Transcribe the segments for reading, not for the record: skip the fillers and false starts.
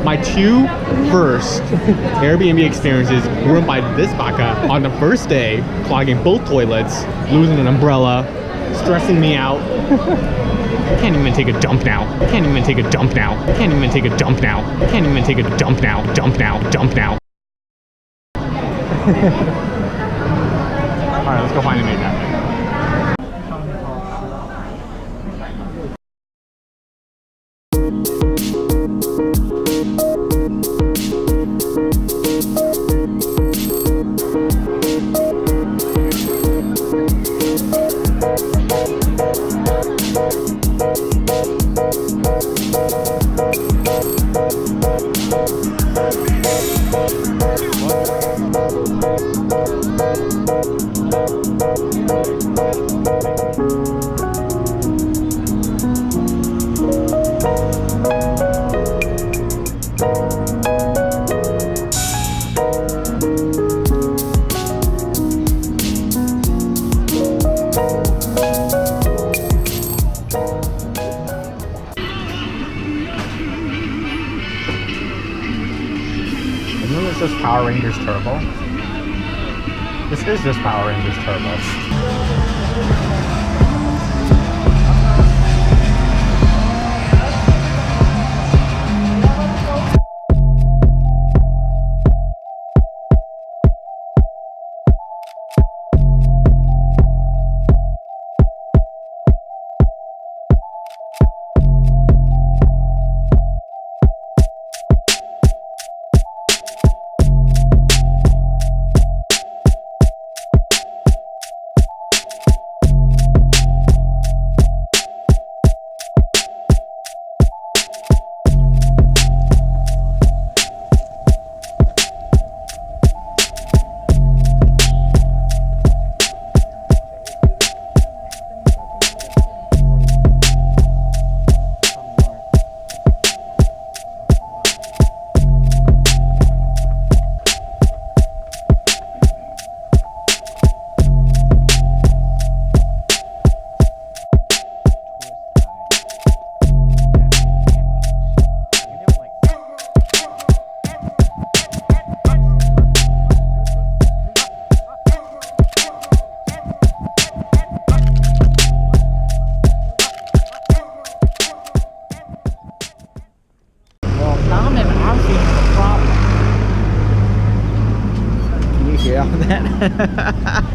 My two first Airbnb experiences ruined by this baka on the first day, clogging both toilets, losing an umbrella, stressing me out. Can't even take a dump now. Can't even take a dump now. Can't even take a dump now. Can't even take a dump now. Dump now. Dump now. Alright, let's go find a maid cafe. Isn't this just Power Rangers Turbo? This is just Power Rangers Turbo.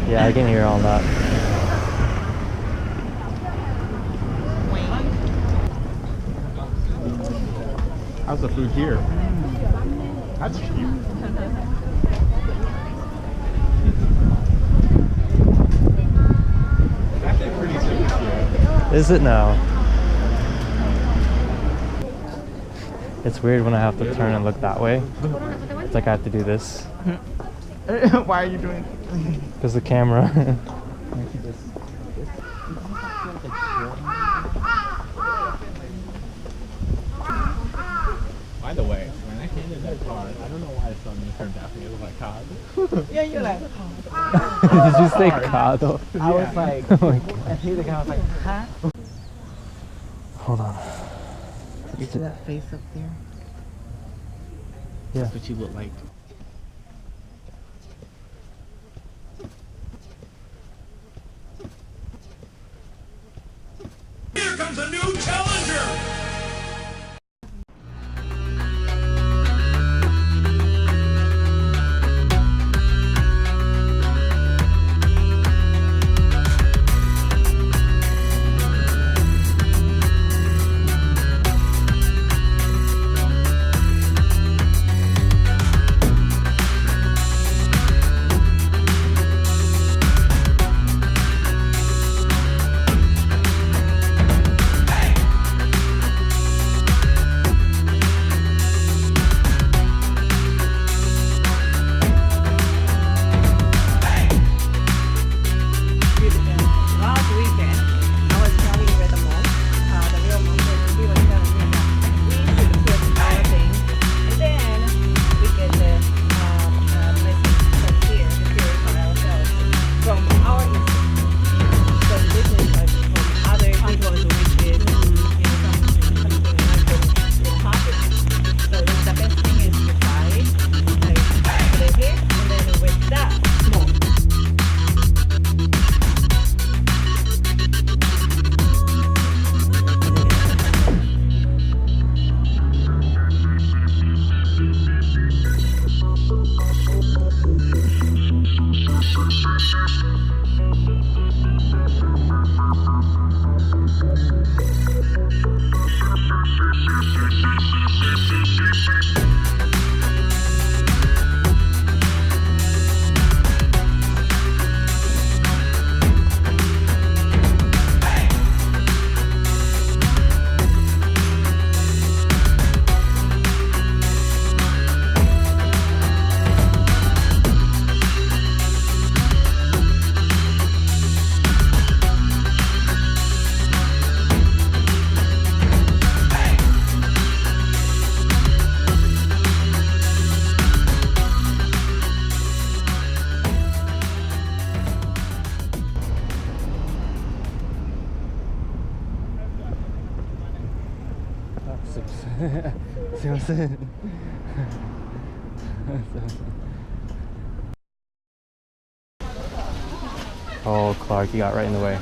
Yeah, I can hear all that. How's the food here? That's cheap. Is it now? It's weird when I have to turn and look that way. It's like I have to do this. Why are you doing? Because the camera. By the way, when I handed that card, I don't know why it's on me turned out to look like card. Yeah, you're like. Did you say Cado? I was like, Oh my God. and he the guy was like, huh? Hold on. You see that face up there? Yeah. That's what you look like. Here comes a new challenger! すいません。Oh, Clark, you got right in the way.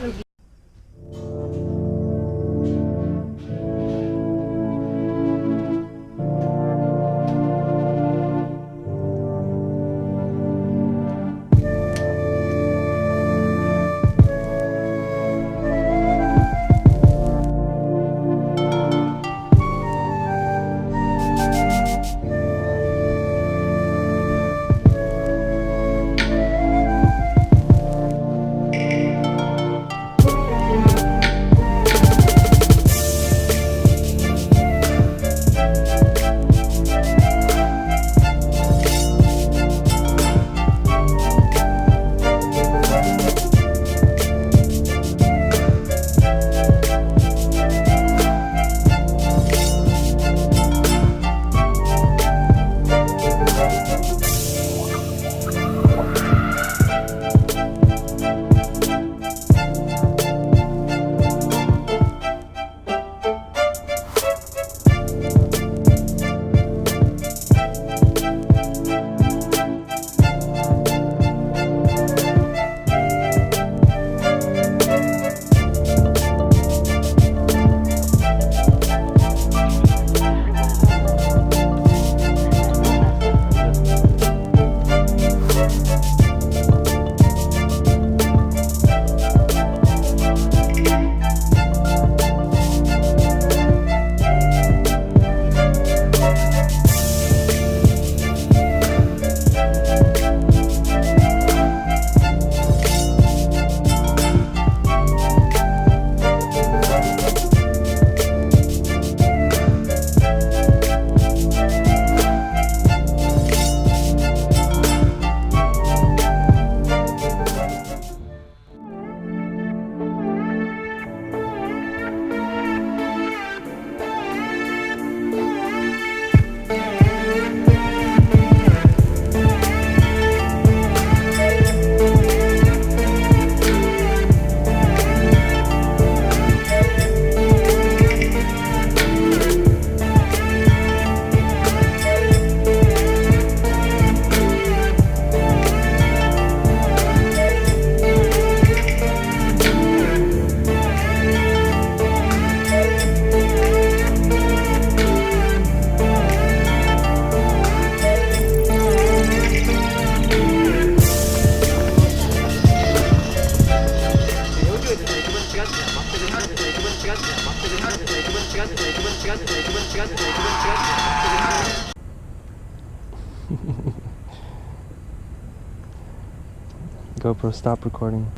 GoPro, stop recording.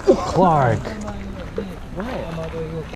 Clark! What?